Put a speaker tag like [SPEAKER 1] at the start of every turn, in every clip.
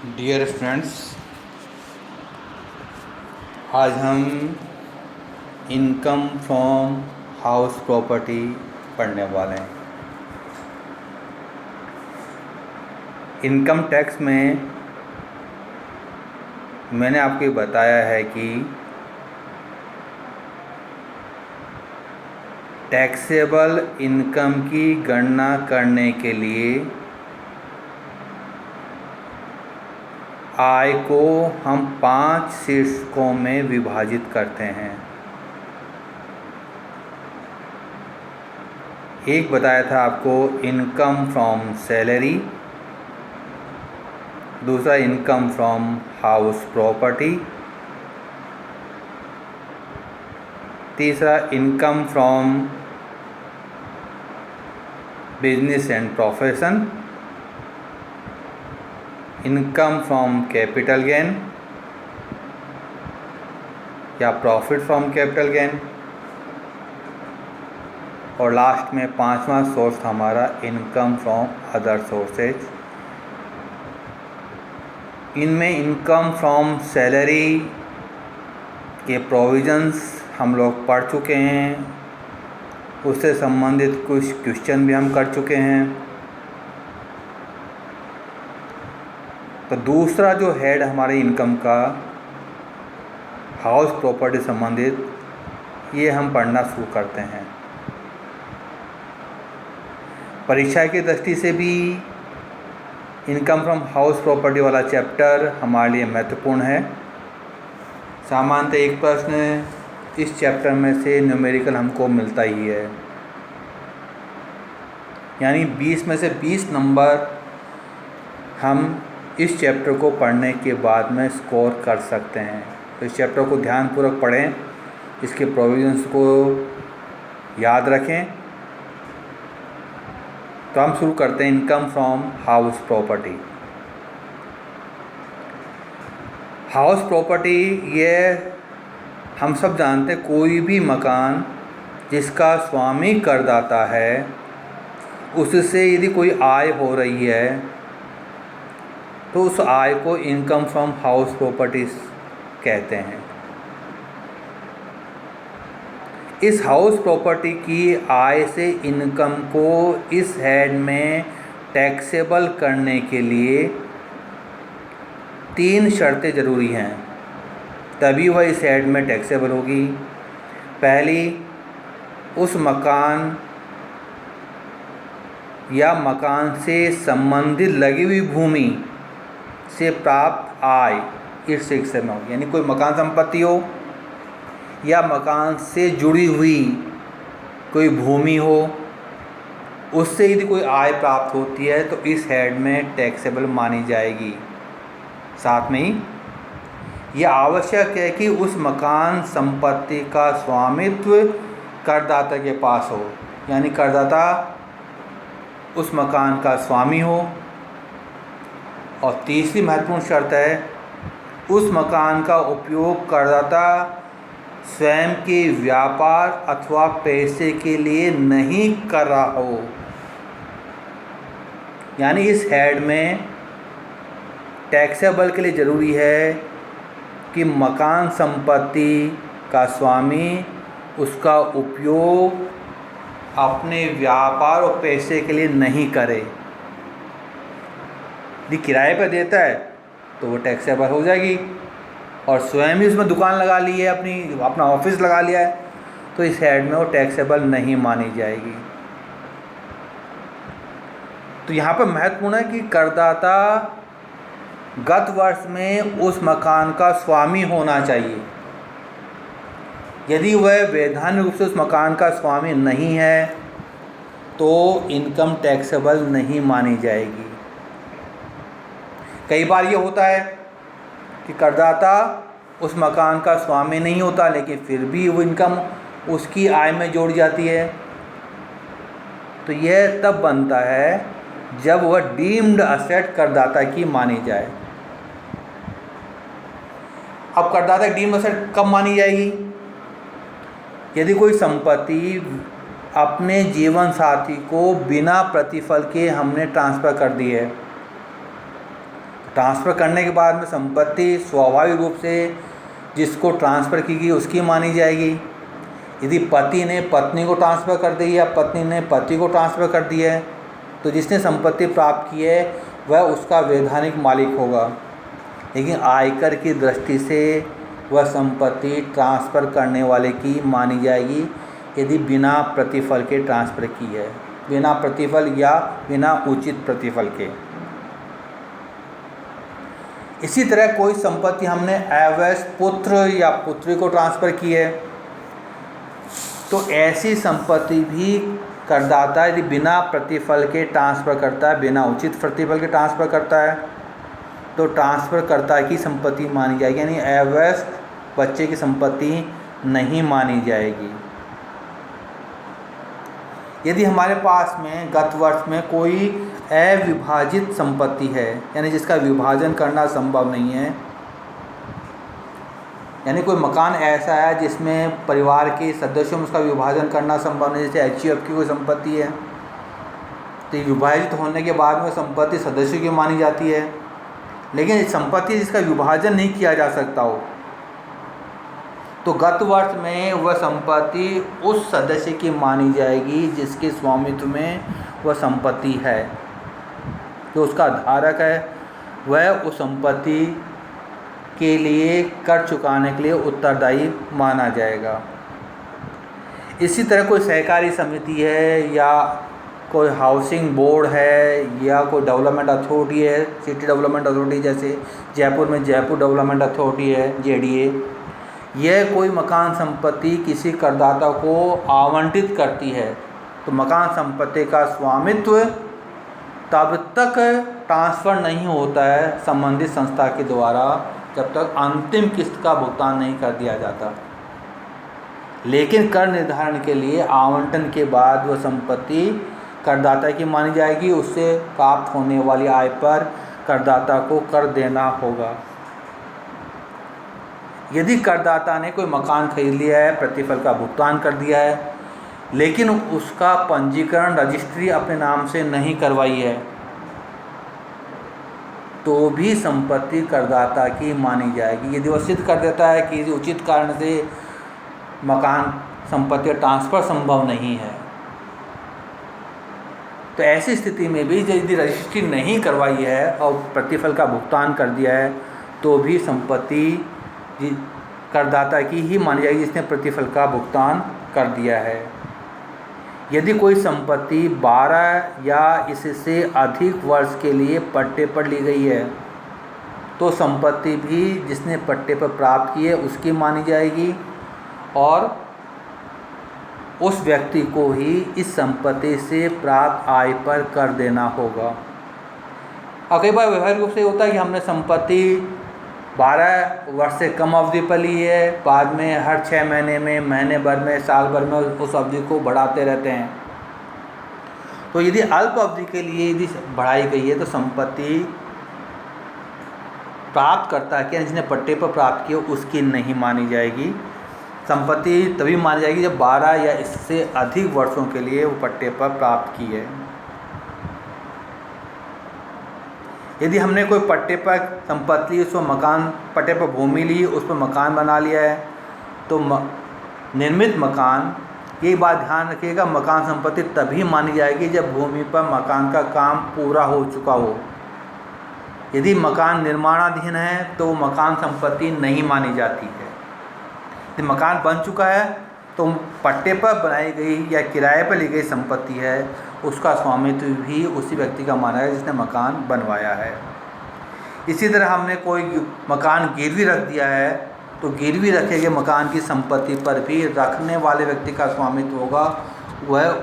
[SPEAKER 1] Dear friends, आज हम income from house property पढ़ने वाले हैं। इनकम टैक्स में मैंने आपको बताया है कि टैक्सेबल इनकम की गणना करने के लिए आय को हम 5 शीर्षकों में विभाजित करते हैं। एक बताया था आपको इनकम फ्रॉम सैलरी, दूसरा इनकम फ्रॉम हाउस प्रॉपर्टी, तीसरा income from business and profession, income from capital gain या प्रॉफिट फ्रॉम कैपिटल गेन, और लास्ट में 5वां सोर्स हमारा इनकम फ्रॉम अदर सोर्सेज। इनमें इनकम फ्रॉम सैलरी के प्रोविजंस हम लोग पढ़ चुके हैं, उससे संबंधित कुछ क्वेश्चन भी हम कर चुके हैं। तो दूसरा जो हेड हमारे इनकम का हाउस प्रॉपर्टी संबंधित, ये हम पढ़ना शुरू करते हैं। परीक्षा की दृष्टि से भी इनकम फ्रॉम हाउस प्रॉपर्टी वाला चैप्टर हमारे लिए महत्वपूर्ण है। सामान्यतः एक प्रश्न इस चैप्टर में से न्यूमेरिकल हमको मिलता ही है, यानी 20 में से 20 नंबर हम इस चैप्टर को पढ़ने के बाद में स्कोर कर सकते हैं। तो इस चैप्टर को ध्यानपूर्वक पढ़ें, इसके प्रोविजंस को याद रखें। तो हम शुरू करते हैं income from house property. House property ये हम सब जानते हैं, कोई भी मकान जिसका स्वामी करदाता है, उससे यदि कोई आय हो रही है तो उस आय को इनकम फ्रॉम हाउस प्रॉपर्टीज कहते हैं। इस हाउस प्रॉपर्टी की आय से इनकम को इस हेड में टैक्सेबल करने के लिए 3 शर्तें ज़रूरी हैं, तभी वह इस हेड में टैक्सेबल होगी। पहली, उस मकान या मकान से संबंधित लगी हुई भूमि से प्राप्त आय इस शिक्षा में हो, यानी कोई मकान संपत्ति हो या मकान से जुड़ी हुई कोई भूमि हो, उससे यदि कोई आय प्राप्त होती है तो इस हेड में टैक्सेबल मानी जाएगी। साथ में ही यह आवश्यक है कि उस मकान संपत्ति का स्वामित्व करदाता के पास हो, यानी करदाता उस मकान का स्वामी हो। और तीसरी महत्वपूर्ण शर्त है, उस मकान का उपयोग करदाता स्वयं के व्यापार अथवा पैसे के लिए नहीं कर रहा हो, यानी इस हेड में टैक्सेबल के लिए ज़रूरी है कि मकान संपत्ति का स्वामी उसका उपयोग अपने व्यापार और पैसे के लिए नहीं करे। यदि किराए पर देता है तो वो टैक्सेबल हो जाएगी, और स्वयं ही उसमें दुकान लगा ली है, अपना ऑफिस लगा लिया है, तो इस हेड में वो टैक्सेबल नहीं मानी जाएगी। तो यहाँ पर महत्वपूर्ण है कि करदाता गत वर्ष में उस मकान का स्वामी होना चाहिए। यदि वह वैधानिक रूप से उस मकान का स्वामी नहीं है तो इनकम टैक्सेबल नहीं मानी जाएगी। कई बार ये होता है कि करदाता उस मकान का स्वामी नहीं होता, लेकिन फिर भी वो इनकम उसकी आय में जोड़ जाती है। तो यह तब बनता है जब वह डीम्ड असेट करदाता की मानी जाए। अब करदाता डीम्ड असेट कब मानी जाएगी? यदि कोई संपत्ति अपने जीवन साथी को बिना प्रतिफल के हमने ट्रांसफ़र कर दी है, ट्रांसफ़र करने के बाद में संपत्ति स्वाभाविक रूप से जिसको ट्रांसफ़र की गई उसकी मानी जाएगी। यदि पति ने पत्नी को ट्रांसफ़र कर दी या पत्नी ने पति को ट्रांसफ़र कर दिया है तो जिसने संपत्ति प्राप्त की है वह उसका वैधानिक मालिक होगा। लेकिन आयकर की दृष्टि से वह संपत्ति ट्रांसफ़र करने वाले की मानी जाएगी यदि बिना प्रतिफल के ट्रांसफ़र की है, बिना प्रतिफल या बिना उचित प्रतिफल के। इसी तरह कोई संपत्ति हमने अवैध पुत्र या पुत्री को ट्रांसफ़र की है तो ऐसी संपत्ति भी करदाता यदि बिना प्रतिफल के ट्रांसफ़र करता है, बिना उचित प्रतिफल के ट्रांसफ़र करता है तो ट्रांसफ़र करता की संपत्ति मानी जाएगी, यानी अवैध बच्चे की संपत्ति नहीं मानी जाएगी। यदि हमारे पास में गत वर्ष में कोई अविभाजित संपत्ति है, यानी जिसका विभाजन करना संभव नहीं है, यानी कोई मकान ऐसा है जिसमें परिवार के सदस्यों में उसका विभाजन करना संभव नहीं, जैसे HUF की कोई संपत्ति है तो विभाजित होने के बाद में संपत्ति सदस्यों की मानी जाती है। लेकिन संपत्ति जिसका विभाजन नहीं किया जा सकता हो तो गत वर्ष में वह संपत्ति उस सदस्य की मानी जाएगी जिसके स्वामित्व में वह संपत्ति है, जो उसका धारक है वह उस संपत्ति के लिए कर चुकाने के लिए उत्तरदायी माना जाएगा। इसी तरह कोई सहकारी समिति है या कोई हाउसिंग बोर्ड है या कोई डेवलपमेंट अथॉरिटी है, सिटी डेवलपमेंट अथॉरिटी जैसे जयपुर में जयपुर डेवलपमेंट अथॉरिटी है JDA, यह कोई मकान संपत्ति किसी करदाता को आवंटित करती है तो मकान संपत्ति का स्वामित्व तब तक ट्रांसफ़र नहीं होता है संबंधित संस्था के द्वारा जब तक अंतिम किस्त का भुगतान नहीं कर दिया जाता। लेकिन कर निर्धारण के लिए आवंटन के बाद वह संपत्ति करदाता की मानी जाएगी, उससे प्राप्त होने वाली आय पर करदाता को कर देना होगा। यदि करदाता ने कोई मकान खरीद लिया है, प्रतिफल का भुगतान कर दिया है, लेकिन उसका पंजीकरण रजिस्ट्री अपने नाम से नहीं करवाई है तो भी संपत्ति करदाता की मानी जाएगी। यदि वह सिद्ध कर देता है कि उचित कारण से मकान संपत्ति ट्रांसफ़र संभव नहीं है तो ऐसी स्थिति में भी यदि रजिस्ट्री नहीं करवाई है और प्रतिफल का भुगतान कर दिया है तो भी संपत्ति करदाता की ही मानी जाएगी जिसने प्रतिफल का भुगतान कर दिया है। यदि कोई संपत्ति 12 या इससे अधिक वर्ष के लिए पट्टे पर ली गई है तो संपत्ति भी जिसने पट्टे पर प्राप्त की है उसकी मानी जाएगी और उस व्यक्ति को ही इस संपत्ति से प्राप्त आय पर कर देना होगा। और कई बार व्यवहारिक रूप से होता है कि हमने संपत्ति 12 वर्ष से कम अवधि पर ली है, बाद में हर 6 महीने में, महीने भर में, साल भर में उस अवधि को बढ़ाते रहते हैं। तो यदि अल्प अवधि के लिए यदि बढ़ाई गई है तो संपत्ति प्राप्तकर्ता के जिसने पट्टे पर प्राप्त किया उसकी नहीं मानी जाएगी। संपत्ति तभी मानी जाएगी जब 12 या इससे अधिक वर्षों के लिए वो पट्टे पर प्राप्त की है। यदि हमने कोई पट्टे पर संपत्ति उसको मकान पट्टे पर भूमि ली, उस पर मकान बना लिया है तो निर्मित मकान, ये बात ध्यान रखिएगा, मकान संपत्ति तभी मानी जाएगी जब भूमि पर मकान का काम पूरा हो चुका हो। यदि मकान निर्माणाधीन है तो मकान संपत्ति नहीं मानी जाती है। यदि मकान बन चुका है तो पट्टे पर बनाई गई या किराए पर ली गई संपत्ति है उसका स्वामित्व भी उसी व्यक्ति का माना है जिसने मकान बनवाया है। इसी तरह हमने कोई मकान गिरवी रख दिया है तो गिरवी रखे गए मकान की संपत्ति पर भी रखने वाले व्यक्ति का स्वामित्व होगा, वह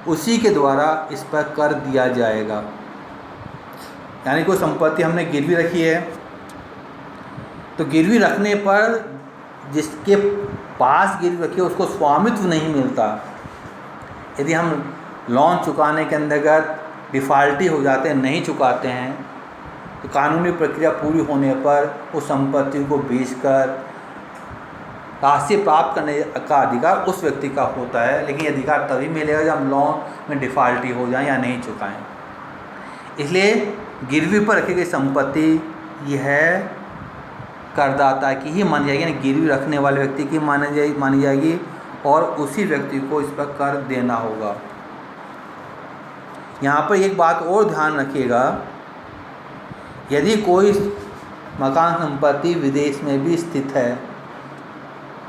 [SPEAKER 1] उसी के द्वारा इस पर कर दिया जाएगा। यानी कोई संपत्ति हमने गिरवी रखी है तो गिरवी रखने पर जिसके पास गिरवी रखी है उसको स्वामित्व नहीं मिलता। यदि हम लोन चुकाने के अंतर्गत डिफ़ाल्टी हो जाते हैं, नहीं चुकाते हैं तो कानूनी प्रक्रिया पूरी होने पर उस संपत्ति को बेचकर राशि प्राप्त करने का अधिकार उस व्यक्ति का होता है। लेकिन ये अधिकार तभी मिलेगा जब हम लोन में डिफ़ाल्टी हो जाए या नहीं चुकाएं। इसलिए गिरवी पर रखी गई संपत्ति यह करदाता की ही मानी जाएगी, यानी गिरवी रखने वाले व्यक्ति की मानी जाएगी और उसी व्यक्ति को इस पर कर देना होगा। यहाँ पर एक बात और ध्यान रखिएगा, यदि कोई मकान संपत्ति विदेश में भी स्थित है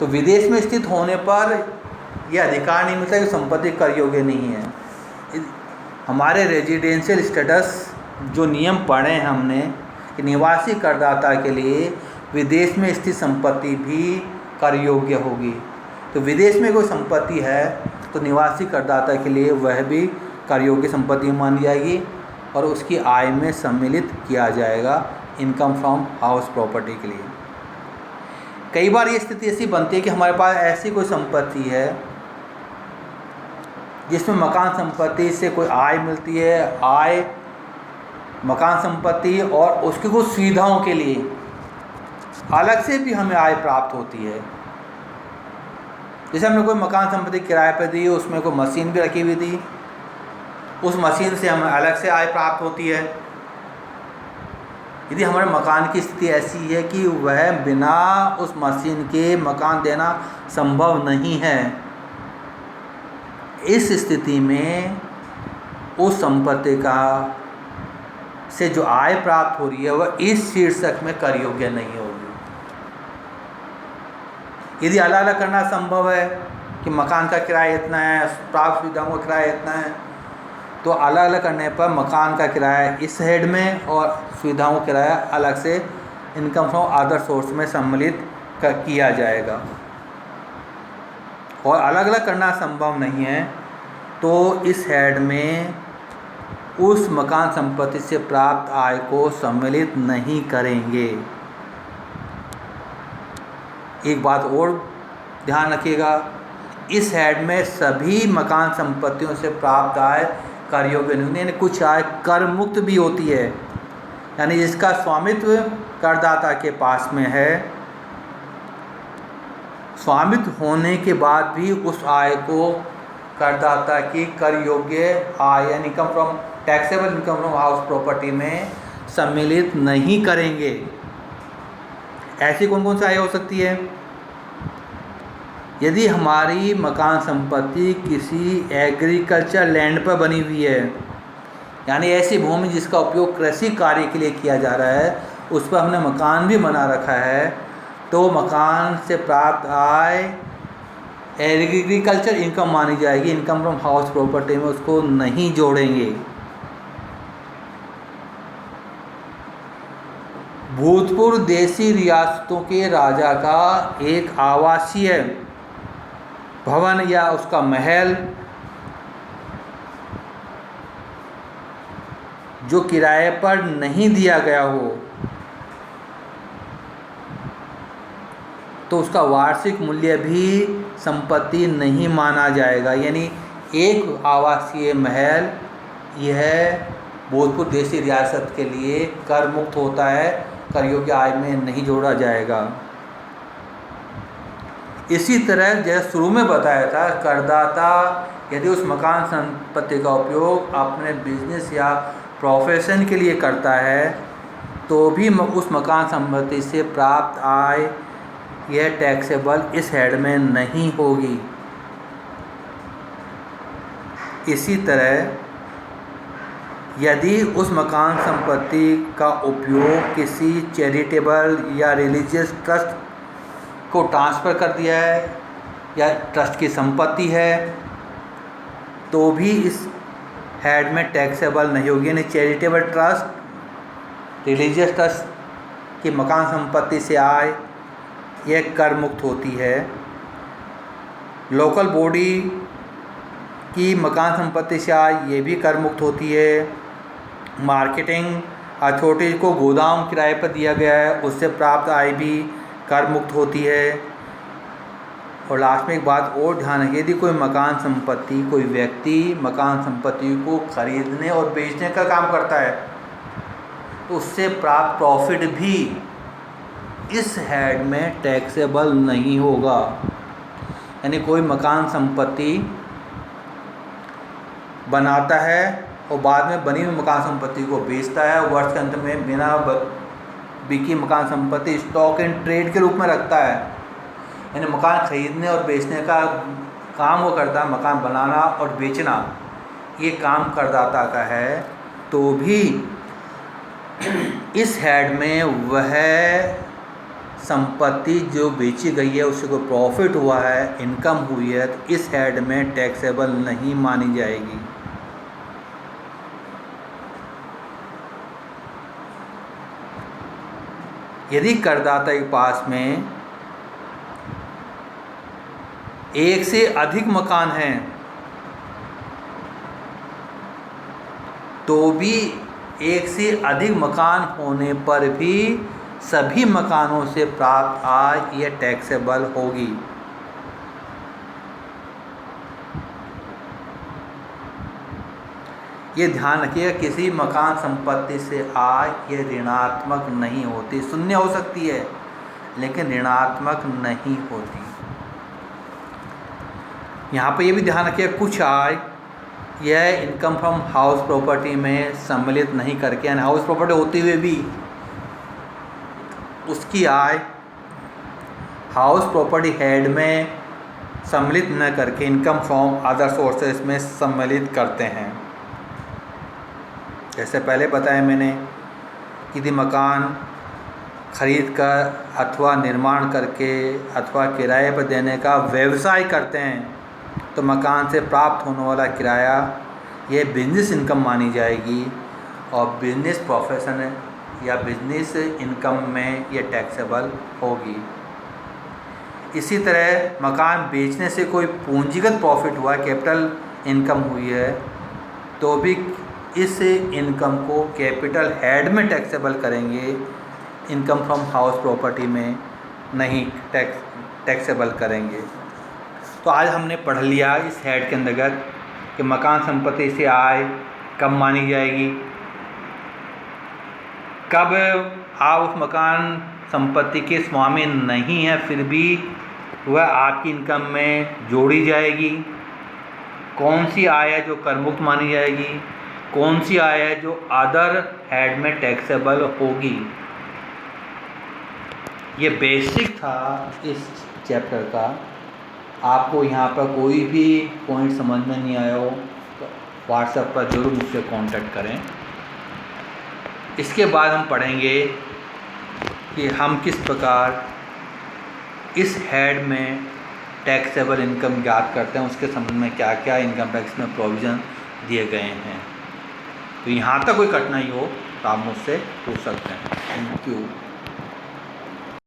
[SPEAKER 1] तो विदेश में स्थित होने पर यह अधिकार नहीं मिलता कि संपत्ति कर योग्य नहीं है। हमारे रेजिडेंशियल स्टेटस जो नियम पढ़े हैं हमने कि निवासी करदाता के लिए विदेश में स्थित संपत्ति भी कर योग्य होगी। तो विदेश में कोई संपत्ति है तो निवासी करदाता के लिए वह भी कर योग्य संपत्ति मानी जाएगी और उसकी आय में सम्मिलित किया जाएगा इनकम फ्रॉम हाउस प्रॉपर्टी के लिए। कई बार ये स्थिति ऐसी बनती है कि हमारे पास ऐसी कोई संपत्ति है जिसमें मकान संपत्ति से कोई आय मिलती है, आय मकान संपत्ति और उसकी कुछ सुविधाओं के लिए अलग से भी हमें आय प्राप्त होती है। जैसे हमने कोई मकान संपत्ति किराए पर दी, उसमें कोई मशीन भी रखी हुई थी, उस मशीन से हमें अलग से आय प्राप्त होती है। यदि हमारे मकान की स्थिति ऐसी है कि वह बिना उस मशीन के मकान देना संभव नहीं है, इस स्थिति में उस संपत्ति का से जो आय प्राप्त हो रही है वह इस शीर्षक में कर योग्य नहीं होगी। यदि अलग अलग करना संभव है कि मकान का किराया इतना है, प्राप्त सुविधाओं का किराया इतना है, तो अलग अलग करने पर मकान का किराया इस हेड में और सुविधाओं का किराया अलग से इनकम फ्रॉम अदर सोर्स में सम्मिलित किया जाएगा। और अलग अलग करना संभव नहीं है तो इस हेड में उस मकान संपत्ति से प्राप्त आय को सम्मिलित नहीं करेंगे। एक बात और ध्यान रखिएगा, इस हेड में सभी मकान संपत्तियों से प्राप्त आय कर योग्य नहीं, यानी कुछ आय कर मुक्त भी होती है, यानी जिसका स्वामित्व करदाता के पास में है, स्वामित्व होने के बाद भी उस आय को करदाता की कर योग्य आय यानी income from taxable income from house property में सम्मिलित नहीं करेंगे। ऐसी कौन कौन सी आय हो सकती है? यदि हमारी मकान संपत्ति किसी एग्रीकल्चर लैंड पर बनी हुई है, यानी ऐसी भूमि जिसका उपयोग कृषि कार्य के लिए किया जा रहा है, उस पर हमने मकान भी बना रखा है, तो मकान से प्राप्त आय एग्रीकल्चर इनकम मानी जाएगी, इनकम फ्रॉम हाउस प्रॉपर्टी में उसको नहीं जोड़ेंगे। भूतपूर्व देशी रियासतों के राजा का एक आवासीय भवन या उसका महल जो किराए पर नहीं दिया गया हो तो उसका वार्षिक मूल्य भी संपत्ति नहीं माना जाएगा। यानी एक आवासीय महल यह भूतपूर्व देशी रियासत के लिए कर मुक्त होता है, कर योग्य आय में नहीं जोड़ा जाएगा। इसी तरह जैसे शुरू में बताया था, करदाता यदि उस मकान संपत्ति का उपयोग अपने बिजनेस या प्रोफेशन के लिए करता है तो भी उस मकान संपत्ति से प्राप्त आय यह टैक्सेबल इस हेड में नहीं होगी। इसी तरह यदि उस मकान संपत्ति का उपयोग किसी चैरिटेबल या रिलीजियस ट्रस्ट को ट्रांसफ़र कर दिया है या ट्रस्ट की संपत्ति है तो भी इस हेड में टैक्सेबल नहीं होगी। यानी चैरिटेबल ट्रस्ट, रिलीजियस ट्रस्ट की मकान संपत्ति से आय यह कर मुक्त होती है। लोकल बॉडी की मकान संपत्ति से आय ये भी कर मुक्त होती है। मार्केटिंग अथॉरिटी को गोदाम किराए पर दिया गया है, उससे प्राप्त आय भी कर मुक्त होती है। और लास्ट में एक बात और ध्यान रखिए, यदि कोई मकान संपत्ति, कोई व्यक्ति मकान संपत्ति को खरीदने और बेचने का काम करता है तो उससे प्राप्त प्रॉफिट भी इस हेड में टैक्सेबल नहीं होगा। यानी कोई मकान संपत्ति बनाता है और बाद में बनी हुई मकान संपत्ति को बेचता है, वर्ष के अंत में बिना बिकी मकान संपत्ति स्टॉक इन ट्रेड के रूप में रखता है, यानी मकान खरीदने और बेचने का काम वो करता है, मकान बनाना और बेचना ये काम करदाता का है, तो भी इस हेड में वह संपत्ति जो बेची गई है उससे कोई प्रॉफिट हुआ है, इनकम हुई है, तो इस हेड में टैक्सेबल नहीं मानी जाएगी। यदि करदाता के पास में एक से अधिक मकान हैं तो भी एक से अधिक मकान होने पर भी सभी मकानों से प्राप्त आय यह टैक्सेबल होगी। ये ध्यान रखिएगा, किसी मकान संपत्ति से आय यह ऋणात्मक नहीं होती, शून्य हो सकती है लेकिन ऋणात्मक नहीं होती। यहाँ पे ये भी ध्यान रखिएगा, कुछ आय यह इनकम फ्रॉम हाउस प्रॉपर्टी में सम्मिलित नहीं करके, यानी हाउस प्रॉपर्टी होते हुए भी उसकी आय हाउस प्रॉपर्टी हेड में सम्मिलित न करके इनकम फ्रॉम अदर सोर्सेस में सम्मिलित करते हैं। जैसे पहले बताया मैंने कि यदि मकान खरीद कर अथवा निर्माण करके अथवा किराए पर देने का व्यवसाय करते हैं तो मकान से प्राप्त होने वाला किराया ये बिजनेस इनकम मानी जाएगी और बिजनेस प्रोफेशन या बिजनेस इनकम में ये टैक्सेबल होगी। इसी तरह मकान बेचने से कोई पूंजीगत प्रॉफिट हुआ, कैपिटल इनकम हुई है, तो भी इस इनकम को कैपिटल हेड में टैक्सेबल करेंगे, इनकम फ्रॉम हाउस प्रॉपर्टी में नहीं टैक्सेबल करेंगे। तो आज हमने पढ़ लिया इस हेड के अंतर्गत कि मकान संपत्ति से आय कब मानी जाएगी, कब आप उस मकान संपत्ति के स्वामी नहीं हैं फिर भी वह आपकी इनकम में जोड़ी जाएगी, कौन सी आय है जो कर मुक्त मानी जाएगी, कौन सी आय है जो अदर हेड में टैक्सेबल होगी। ये बेसिक था इस चैप्टर का। आपको यहाँ पर कोई भी पॉइंट समझ में नहीं आया हो तो व्हाट्सएप पर ज़रूर मुझसे कांटेक्ट करें। इसके बाद हम पढ़ेंगे कि हम किस प्रकार इस हेड में टैक्सेबल इनकम ज्ञात करते हैं, उसके संबंध में क्या क्या इनकम टैक्स में प्रोविज़न दिए गए हैं। तो यहाँ तक कोई कठिनाई हो तो आप मुझसे पूछ सकते हैं। Thank you.